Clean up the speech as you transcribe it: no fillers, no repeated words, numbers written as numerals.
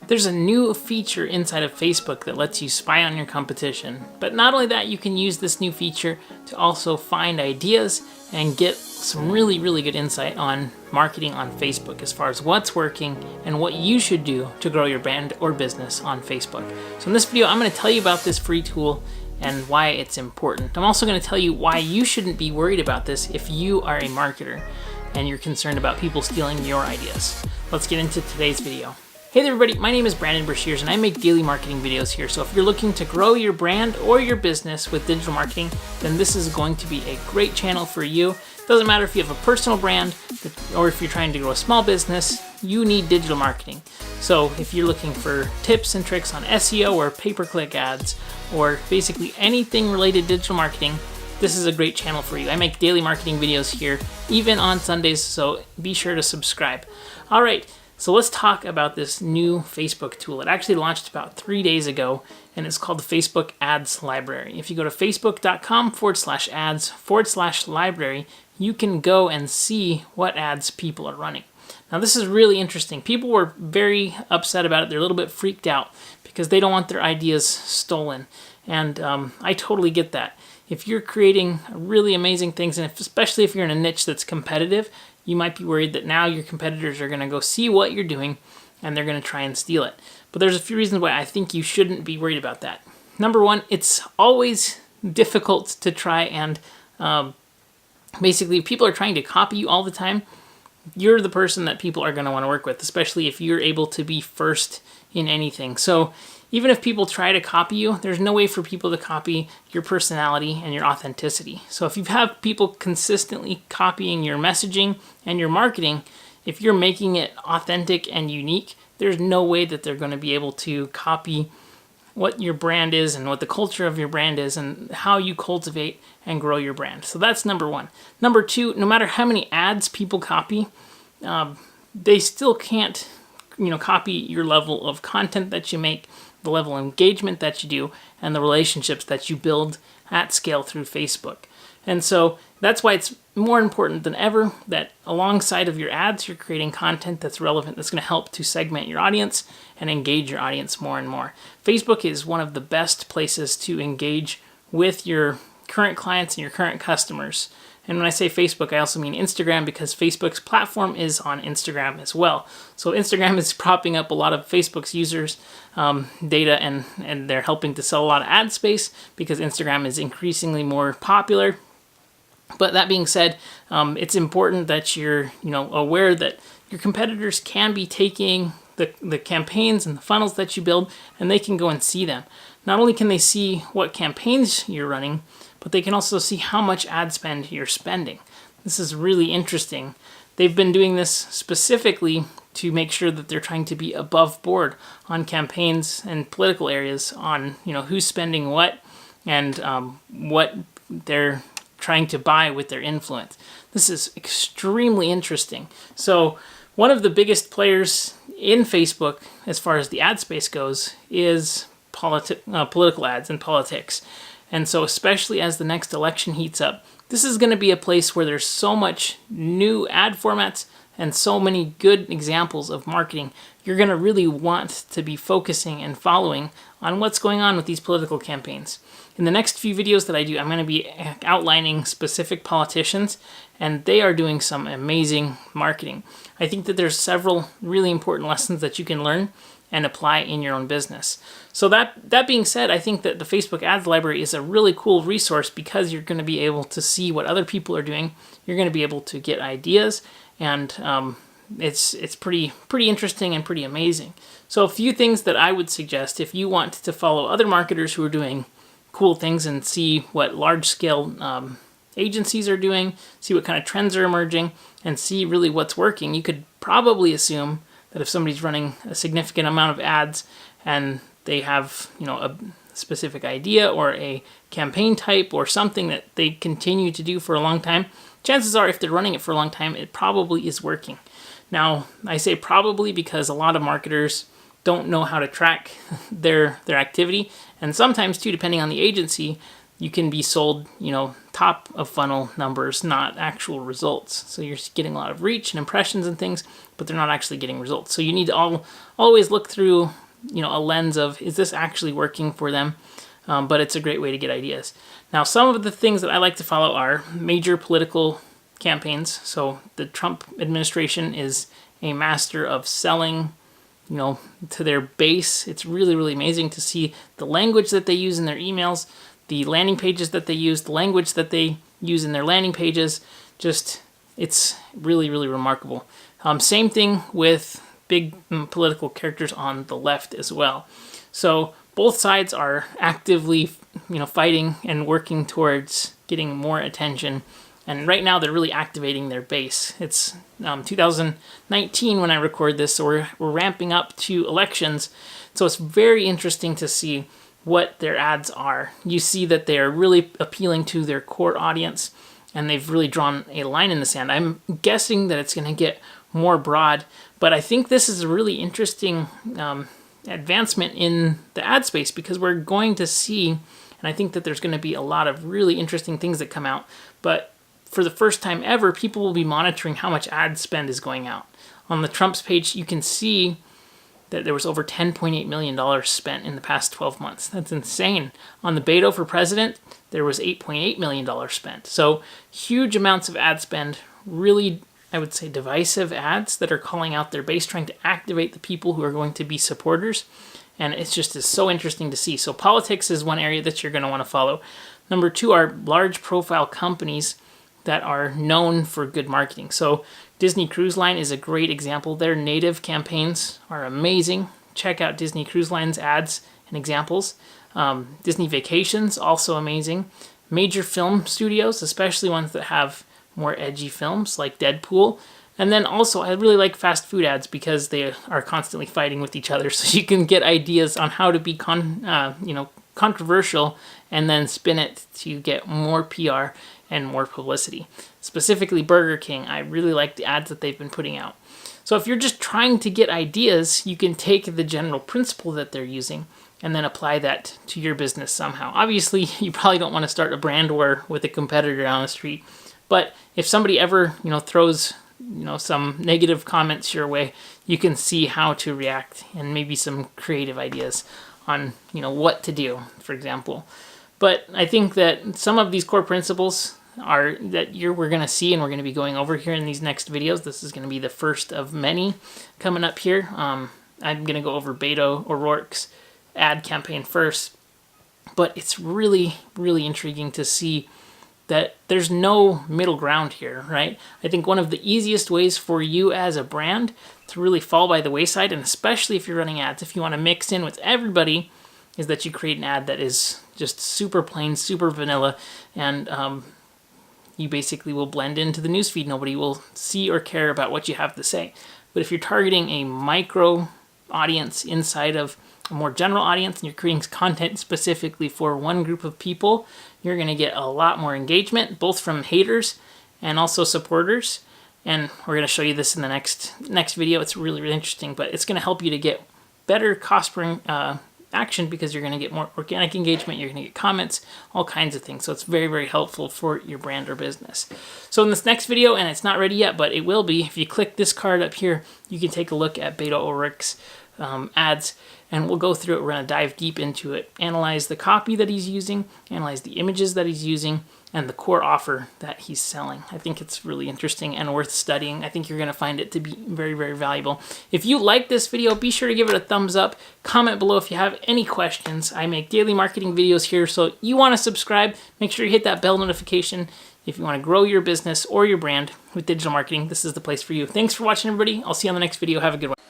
There's a new feature inside of Facebook that lets you spy on your competition. But not only that, you can use this new feature to also find ideas and get some really good insight on marketing on Facebook as far as what's working and what you should do to grow your brand or business on Facebook. So in this video, I'm going to tell you about this free tool and why it's important. I'm also going to tell you why you shouldn't be worried about this if you are a marketer and you're concerned about people stealing your ideas. Let's get into today's video. Hey there everybody, my name is Brandon Brashears and I make daily marketing videos here. So if you're looking to grow your brand or your business with digital marketing, then this is going to be a great channel for you. It doesn't matter if you have a personal brand or if you're trying to grow a small business, you need digital marketing. So if you're looking for tips and tricks on SEO or pay-per-click ads or basically anything related to digital marketing, this is a great channel for you. I make daily marketing videos here, even on Sundays, so be sure to subscribe. All right. So let's talk about this new Facebook tool. It actually launched about 3 days ago, and it's called the Facebook Ads Library. If you go to facebook.com/ads/library, you can go and see what ads people are running. Now this is really interesting. People were very upset about it. They're a little bit freaked out because they don't want their ideas stolen. And I totally get that. If you're creating really amazing things, and especially if you're in a niche that's competitive, you might be worried that now your competitors are going to go see what you're doing and they're going to try and steal it. But there's a few reasons why I think you shouldn't be worried about that. Number one, it's always difficult to try and basically, if people are trying to copy you all the time, you're the person that people are going to want to work with, especially if you're able to be first in anything. So even if people try to copy you, there's no way for people to copy your personality and your authenticity. So if you have people consistently copying your messaging and your marketing, if you're making it authentic and unique, there's no way that they're going to be able to copy what your brand is and what the culture of your brand is and how you cultivate and grow your brand. So that's number one. Number two, no matter how many ads people copy, they still can't, copy your level of content that you make, the level of engagement that you do, and the relationships that you build at scale through Facebook. And so that's why it's more important than ever that alongside of your ads, you're creating content that's relevant, that's going to help to segment your audience and engage your audience more and more. Facebook is one of the best places to engage with your current clients and your current customers. And when I say Facebook, I also mean Instagram, because Facebook's platform is on Instagram as well. So Instagram is propping up a lot of Facebook's users' data, and they're helping to sell a lot of ad space because Instagram is increasingly more popular. But that being said, it's important that you're aware that your competitors can be taking the campaigns and the funnels that you build, and they can go and see them. Not only can they see what campaigns you're running, but they can also see how much ad spend you're spending. This is really interesting. They've been doing this specifically to make sure that they're trying to be above board on campaigns and political areas on who's spending what and what they're trying to buy with their influence. This is extremely interesting. So one of the biggest players in Facebook as far as the ad space goes is political ads and politics. And so especially as the next election heats up, this is going to be a place where there's so much new ad formats and so many good examples of marketing. You're going to really want to be focusing and following on what's going on with these political campaigns. In the next few videos that I do, I'm going to be outlining specific politicians, and they are doing some amazing marketing. I think that there's several really important lessons that you can learn and apply in your own business. So that being said, I think that the Facebook Ads Library is a really cool resource because you're going to be able to see what other people are doing. You're going to be able to get ideas, and it's pretty interesting and pretty amazing. So a few things that I would suggest if you want to follow other marketers who are doing cool things and see what large-scale agencies are doing, see what kind of trends are emerging, and see really what's working. You could probably assume that if somebody's running a significant amount of ads and they have, a specific idea or a campaign type or something that they continue to do for a long time, chances are if they're running it for a long time, it probably is working. Now, I say probably because a lot of marketers don't know how to track their activity, and sometimes too, depending on the agency, you can be sold, top of funnel numbers, not actual results. So you're getting a lot of reach and impressions and things, but they're not actually getting results. So you need to always look through, a lens of, is this actually working for them? But it's a great way to get ideas. Now, some of the things that I like to follow are major political campaigns. So the Trump administration is a master of selling, to their base. It's really, really amazing to see the language that they use in their emails, the landing pages that they use, the language that they use in their landing pages. It's really, really remarkable. Same thing with big political characters on the left as well. So both sides are actively, fighting and working towards getting more attention. And right now they're really activating their base. It's 2019 when I record this, so we're ramping up to elections. So it's very interesting to see what their ads are. You see that they are really appealing to their core audience, and they've really drawn a line in the sand. I'm guessing that it's going to get more broad, but I think this is a really interesting advancement in the ad space, because we're going to see, and I think that there's going to be a lot of really interesting things that come out, but for the first time ever, people will be monitoring how much ad spend is going out. On the Trump's page, you can see that there was over $10.8 million spent in the past 12 months. That's insane. On the Beto for president, there was $8.8 million spent. So huge amounts of ad spend, really, I would say, divisive ads that are calling out their base, trying to activate the people who are going to be supporters. And it's just is so interesting to see. So politics is one area that you're going to want to follow. Number two are large profile companies that are known for good marketing. So Disney Cruise Line is a great example. Their native campaigns are amazing. Check out Disney Cruise Line's ads and examples. Disney Vacations, also amazing. Major film studios, especially ones that have more edgy films like Deadpool. And then also, I really like fast food ads because they are constantly fighting with each other. So you can get ideas on how to be controversial and then spin it to get more PR and more publicity. Specifically Burger King, I really like the ads that they've been putting out. So if you're just trying to get ideas, you can take the general principle that they're using and then apply that to your business somehow. Obviously, you probably don't want to start a brand war with a competitor down the street, but if somebody ever, throws, some negative comments your way, you can see how to react and maybe some creative ideas on, what to do, for example. But I think that some of these core principles are that we're going to see and we're going to be going over here in these next videos. This is going to be the first of many coming up here. I'm going to go over Beto O'Rourke's ad campaign first. But it's really, really intriguing to see that there's no middle ground here, right? I think one of the easiest ways for you as a brand to really fall by the wayside, and especially if you're running ads, if you want to mix in with everybody, is that you create an ad that is just super plain, super vanilla, and you basically will blend into the newsfeed. Nobody will see or care about what you have to say. But if you're targeting a micro audience inside of a more general audience and you're creating content specifically for one group of people, you're going to get a lot more engagement, both from haters and also supporters. And we're going to show you this in the next video. It's really, really interesting, but it's going to help you to get better cost per action because you're going to get more organic engagement, you're going to get comments, all kinds of things. So it's very, very helpful for your brand or business. So in this next video, and it's not ready yet, but it will be, if you click this card up here, you can take a look at Beto O'Rourke's ads, and we'll go through it. We're going to dive deep into it, analyze the copy that he's using, analyze the images that he's using, and the core offer that he's selling. I think it's really interesting and worth studying. I think you're going to find it to be very, very valuable. If you like this video, be sure to give it a thumbs up. Comment below if you have any questions. I make daily marketing videos here, so you want to subscribe. Make sure you hit that bell notification. If you want to grow your business or your brand with digital marketing, this is the place for you. Thanks for watching, everybody. I'll see you on the next video. Have a good one.